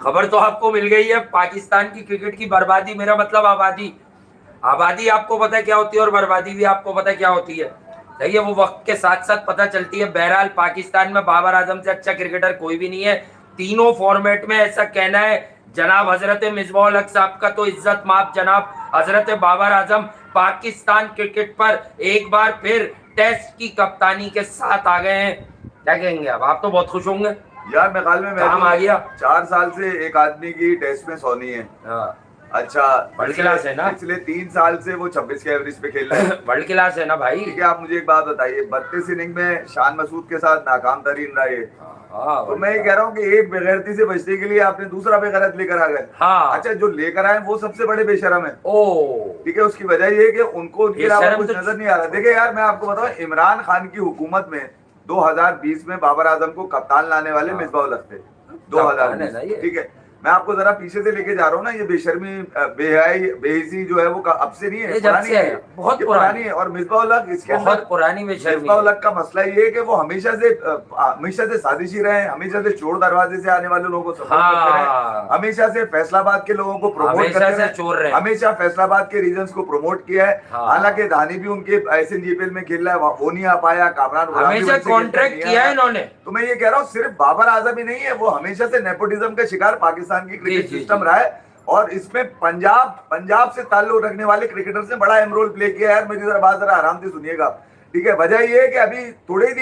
खबर तो आपको मिल गई है, पाकिस्तान की क्रिकेट की बर्बादी, मेरा मतलब आबादी। आबादी आपको पता है क्या होती है और बर्बादी भी आपको पता है क्या होती है। देखिए वो वक्त के साथ साथ पता चलती है। बहरहाल पाकिस्तान में बाबर आजम से अच्छा क्रिकेटर कोई भी नहीं है तीनों फॉर्मेट में, ऐसा कहना है जनाब हजरत मिसबाह-उल हक साहब का तो इज्जत माफ जनाब हजरत बाबर आजम पाकिस्तान क्रिकेट पर एक बार फिर टेस्ट की कप्तानी के साथ आ गए हैं। क्या कहेंगे आप तो बहुत खुश होंगे यार मेघाल में काम आ गया। 4 साल से एक आदमी की टेस्ट में 100 नहीं है। हाँ अच्छा, वर्ल्ड क्लास है ना। पिछले 3 साल से वो 26 के एवरेज पे खेल रहा है। वर्ल्ड क्लास है ना भाई। ठीक है, आप मुझे एक बात बताइए, 32 इनिंग में शान मसूद के साथ नाकाम तरीन रहा है। तो मैं ये कह रहा हूँ कि एक बेगैरती से बचने के लिए आपने दूसरा बेगैरत लेकर आ गए। हाँ। अच्छा, जो लेकर आए वो सबसे बड़े बेशरम है। ओ ठीक है, उसकी वजह ये है कि उनको उनके अलावा कुछ तो नजर नहीं आ रहा। देखिए यार, मैं आपको बताऊं, इमरान खान की हुकूमत में 2020 में बाबर आजम को कप्तान लाने वाले मिसबाह-उल हक थे। 2020, ठीक है। मैं आपको जरा पीछे से लेके जा रहा हूँ ना, ये बेशर्मी बेहयाई बेहिसी जो है वो अब से नहीं है, पुरानी है, बहुत पुरानी है। और मिसबाह-उल हक इसके अंदर पुरानी मिसबाह-उल हक का मसला ये है कि वो हमेशा से साजिशी रहे, हमेशा से चोर दरवाजे से आने वाले लोगों को सपोर्ट करते रहे, हमेशा से फैसलाबाद के लोगों को प्रमोट करते रहे, हमेशा फैसलाबाद के रीजन्स को प्रमोट किया है। हालांकि धानी भी उनके ICNGPL में खेल रहा है, वो नहीं आ पाया, कामरान कॉन्ट्रैक्ट किया है इन्होंने। तो मैं ये कह रहा हूँ सिर्फ बाबर आजम ही नहीं है, वो हमेशा से नेपोटिज्म का शिकार पाकिस्तान की क्रिकेट सिस्टम रहा है। और इसमें पंजाब से ताल्लुक रखने वाले क्रिकेटर्स ने बड़ा अहम रोल प्ले किया है। यार मेरी जरा बात जरा आराम से सुनिएगा, ठीक है। वजह ये है कि अभी थोड़े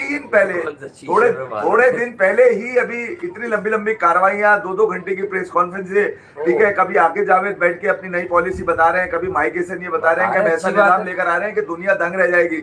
दिन पहले ही अभी इतनी लंबी लंबी कार्रवाइयां, 2-2 घंटे की प्रेस कॉन्फ्रेंस है, ठीक है। कभी आके जावेद बैठ के अपनी नई पॉलिसी बता रहे हैं, कभी माइक हसन ये बता रहे हैं कि हम ऐसा निजाम लेकर आ रहे हैं कि दुनिया दंग रह जाएगी।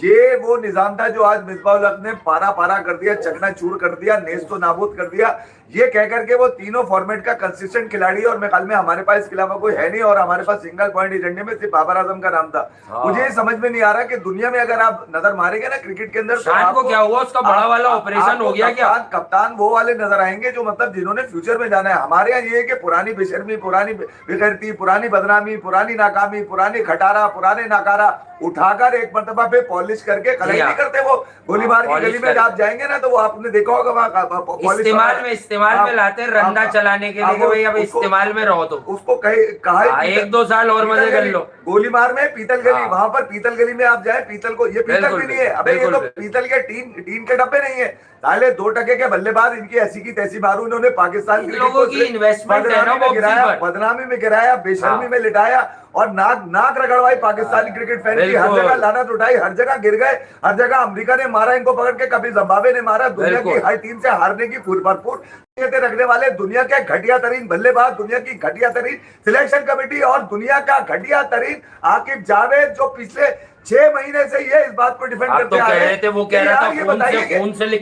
ये वो निजाम था जो आज मिसबाह-उल हक ने पारा पारा कर दिया, चकनाचूर कर दिया, नेस्तो नाबूद कर दिया। ये कह करके वो तीनों फॉर्मेट का कंसिस्टेंट खिलाड़ी है और मैं में हमारे पास इसके अलावा कोई है नहीं, और हमारे पास सिंगल पॉइंट एजेंडे में सिर्फ बाबर आजम का नाम था। मुझे ये समझ में नहीं आ रहा कि दुनिया में अगर आप नजर मारेंगे ना क्रिकेट के अंदर, शान को क्या हुआ, उसका बड़ा वाला ऑपरेशन हो गया क्या? कप्तान वो वाले नजर आएंगे जो मतलब जिन्होंने फ्यूचर में जाना है। हमारे यहाँ ये है कि पुरानी बेशर्मी, पुरानी बेगैरती, पुरानी बदनामी, पुरानी नाकामी, पुरानी खटारा, पुराने नाकारा उठाकर एक मरतबा पे पॉलिश करके कलेक्ट नहीं करते। वो गोलीबार की गली में आप जाएंगे ना तो वो आपने देखा होगा वहाँ इस्तेमाल में लाते हैं रंडा चलाने के लिए कि भाई अब इस्तेमाल में रहो, तो उसको कहा 1-2 साल और मजे कर लो। गोलीबार में पीतल गली, वहां पर पीतल गली में आप जाए, पीतल को, ये पीतल भी नहीं है, अबे ये तो पीतल के टीन के डब्बे नहीं है, साले 2 टके के बल्लेबाज इनकी ऐसी की तैसी मारू। इन्होंने पाकिस्तान लोगों की इन्वेस्टमेंट बदनामी में गिराया, बेशर्मी में लिटाया और नाक रगड़वाई पाकिस्तानी क्रिकेट फैन की। हर जगह लानत उठाई, हर जगह गिर गए, हर जगह अमेरिका ने मारा इनको पकड़ के, कभी जिम्बाब्वे ने मारा। दुनिया की हर टीम से हारने की भरपूर रखने वाले दुनिया के घटिया तरीन बल्लेबाज, दुनिया की घटिया तरीन सिलेक्शन कमेटी और दुनिया का घटिया तरीन आकिब जावेद, जो पिछले 6 महीने से ये इस बात को डिफेंड करते आ रहे थे। वो कह रहा था ये बताइए,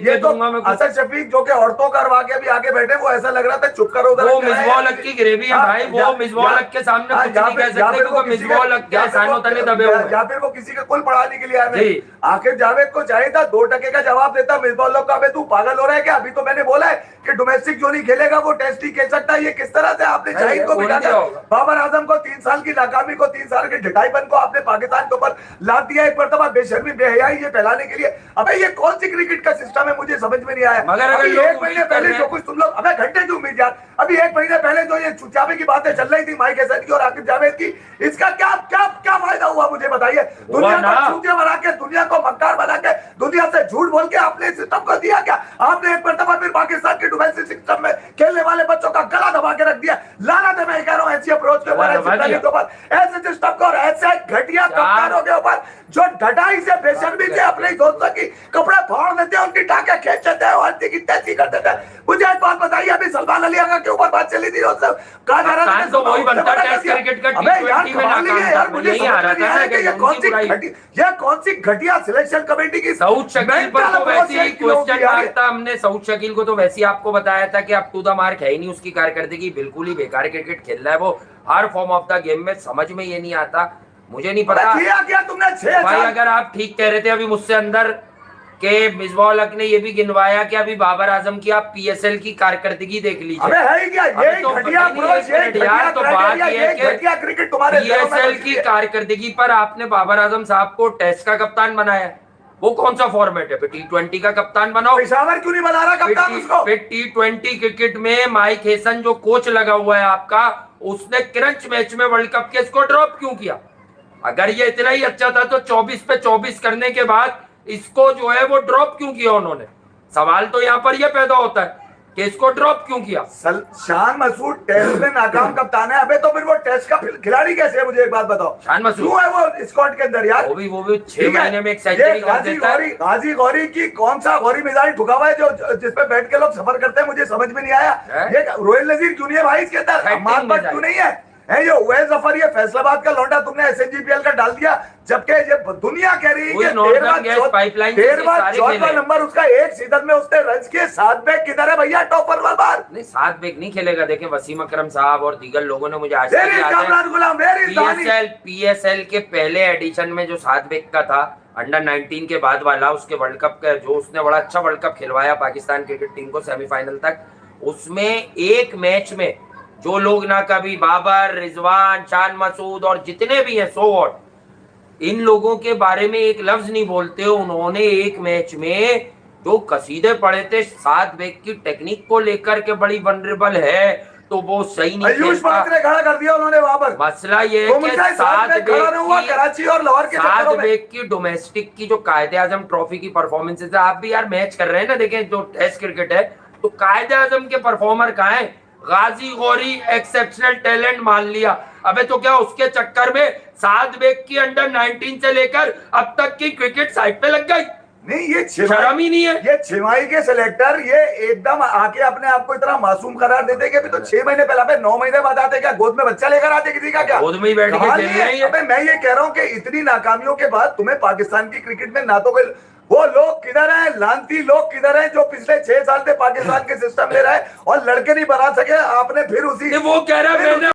ये तो असद शफीक जो कि औरतों का करवा के अभी आगे बैठे, वो ऐसा लग रहा था चुप करो उधर। वो मिसबाह-उल हक की ग्रेवी है भाई, वो मिसबाह-उल हक के सामने कुछ नहीं कह सकते क्योंकि मिसबाह-उल हक क्या सानों तले दबे हुए हैं। या फिर वो किसी का कुल पढ़ाने के लिए आए। आखिर जावेद को चाहिए था 2 टके का जवाब देता मिसबाह-उल हक का, अबे तू पागल हो रहा है क्या? अभी तो मैंने बोला है कि डोमेस्टिक जो नहीं खेलेगा वो टेस्ट ही खेल सकता है। ये किस तरह से आपने जाहिद को बिठा दिया? बाबर आजम को 3 साल की नाकामी को, 3 साल के ढिठाईपन को आपने पाकिस्तान के ऊपर ला दिया एक मरतबा बेशर्मी बेहयाई ये फैलाने के लिए। अबे ये कौन सी क्रिकेट का सिस्टम है, मुझे समझ में नहीं आया। मगर अभी 1 महीने पहले जो कुछ तुम लोग, अबे घंटे की उम्मीद यार, अभी 1 महीने पहले जो ये चुचावे की बातें चल रही थी माइक हसन की और आकिब जावेद की, इसका क्या क्या क्या फायदा हुआ मुझे बताइए? दुनिया को चूतिया बना के, दुनिया को मक्कार बना के, दुनिया से झूठ बोल के आपने सिस्टम को दिया क्या? आपने एक मरतबा फिर पाकिस्तान के डोमेस्टिक सिस्टम में खेलने वाले बच्चों का गला दबा के रख दिया। लानत है, मैं कह रहा हूं ऐसी अप्रोच के ऊपर, ऐसे सिस्टम को और ऐसे घटिया कप्तानों के ऊपर जो ढटाई से बेशर्मी से अपने दोस्तों की कपड़े फाड़ देते हैं, उनकी टांगे खींच देते हैं, हल्दी की तैसी कर देते हैं। मुझे एक बात बताइए, अभी सलमान अली आगा के ऊपर बात चली थी, कहा जा रहा था तो वही बनता टेस्ट क्रिकेट का टी20 में नाकाम यार, मुझे समझ नहीं आ रहा कि ये कौन सी घटिया सिलेक्शन कमेटी की। सऊद शकील पर तो वैसे ही क्वेश्चन मार्क था। हमने सऊद शकील को तो वैसे ही आपको बताया था कि अब टू द मार्क है ही नहीं, उसकी कारकर्दगी बिल्कुल ही बेकार क्रिकेट खेल रहा है वो हर फॉर्म ऑफ द गेम में। समझ में ये नहीं आता, मुझे नहीं पता क्या तुमने 6 भाई। अगर आप ठीक कह रहे थे अभी मुझसे अंदर के मिसबाह-उल हक ने ये भी गिनवाया कि अभी बाबर आजम की आप PSL की कारकर्दगी देख लीजिए। अबे है क्या ये घटिया अप्रोच, यार तो बात ये है कि क्रिकेट तुम्हारे PSL की कारकर्दगी पर आपने बाबर आजम साहब को टेस्ट का कप्तान बनाया। वो कौन सा फॉर्मेट है? फिर T20 का कप्तान बनाओ। पेशावर क्यों नहीं बना रहा कप्तान उसको? फिर T20 क्रिकेट में माइक हेसन जो कोच लगा हुआ है आपका, उसने क्रंच मैच में वर्ल्ड कप के इसको ड्रॉप क्यों किया? अगर ये इतना ही अच्छा था तो 24 पे 24 करने के बाद इसको जो है वो ड्रॉप क्यों किया उन्होंने? सवाल तो यहाँ पर ये पैदा होता है कि इसको ड्रॉप क्यों किया? शान मसूद टेस्ट में नाकाम कप्तान है। अबे तो फिर वो टेस्ट का खिलाड़ी कैसे है? मुझे एक बात बताओ। शान मसूद क्यों है वो स्क्वाड के अंदर यार? वो भी 6 महीने में एक सेंचुरी कर देता है। गाजी गौरी की कौन सा गौरी मिजाज ठुका हुआ है जो जिसपे बैठ के लोग सफर करते हैं? मुझे समझ में नहीं आया। ये रोहिल नजीर जूनियर भाई इसके अंदर क्यों नहीं है? ये उवैस जफर, ये फैसलाबाद का लौंडा तुमने SNGPL का डाल दिया, जबकि ये दुनिया कह रही है कि 13वां नंबर उसका एक सीजन में उसने रन किए। 7 बैग किधर है भैया? टॉपर बार नहीं, 7 बैग नहीं खेलेगा। देखें वसीम अकरम साहब और दीगर लोगों ने मुझे आज PSL के पहले एडिशन में जो 7 बैग का था अंडर 19 के बाद वाला, उसके वर्ल्ड कप का जो उसने बड़ा अच्छा वर्ल्ड कप खिलवाया पाकिस्तान क्रिकेट टीम को सेमीफाइनल तक, उसमें एक मैच में जो लोग ना कभी बाबर, रिजवान, शान मसूद और जितने भी हैं 100 वॉट, इन लोगों के बारे में एक लफ्ज नहीं बोलते। उन्होंने एक मैच में जो कसीदे पढ़े थे 7 बैग की टेक्निक को लेकर के बड़ी वनरेबल है, तो वो सही नहीं खेलता। खड़ा कर दिया उन्होंने वहां पर। मसला ये है कि 7 बैग की डोमेस्टिक की जो कायदे आजम ट्रॉफी की परफॉर्मेंसेज है, आप भी यार मैच कर रहे हैं ना, देखें जो टेस्ट क्रिकेट है, तो कायदे आजम के परफॉर्मर कहाँ है? गाजी गौरी एक्सेप्शनल टैलेंट मान लिया, अबे तो क्या उसके चक्कर में 7 बैग की अंडर 19 से लेकर अब तक की क्रिकेट साइड पे लग गई? नहीं, ये शर्म ही नहीं है। ये छिमाही के सिलेक्टर ये एकदम आके अपने आप को इतना मासूम करार देते कि अभी तो 6 महीने पहले, 9 महीने बाद आते, क्या गोद में बच्चा लेकर आते किसी का? क्या गोद में ही बैठ के खेल रहे हैं? अबे मैं ये कह रहा हूँ कि इतनी नाकामियों के बाद तुम्हें पाकिस्तान की क्रिकेट में ना तो कोई, वो लोग किधर हैं, लानती लोग किधर हैं जो पिछले 6 साल से पाकिस्तान के सिस्टम में रहे और लड़के नहीं बना सके? आपने फिर उसी वो कह रहा है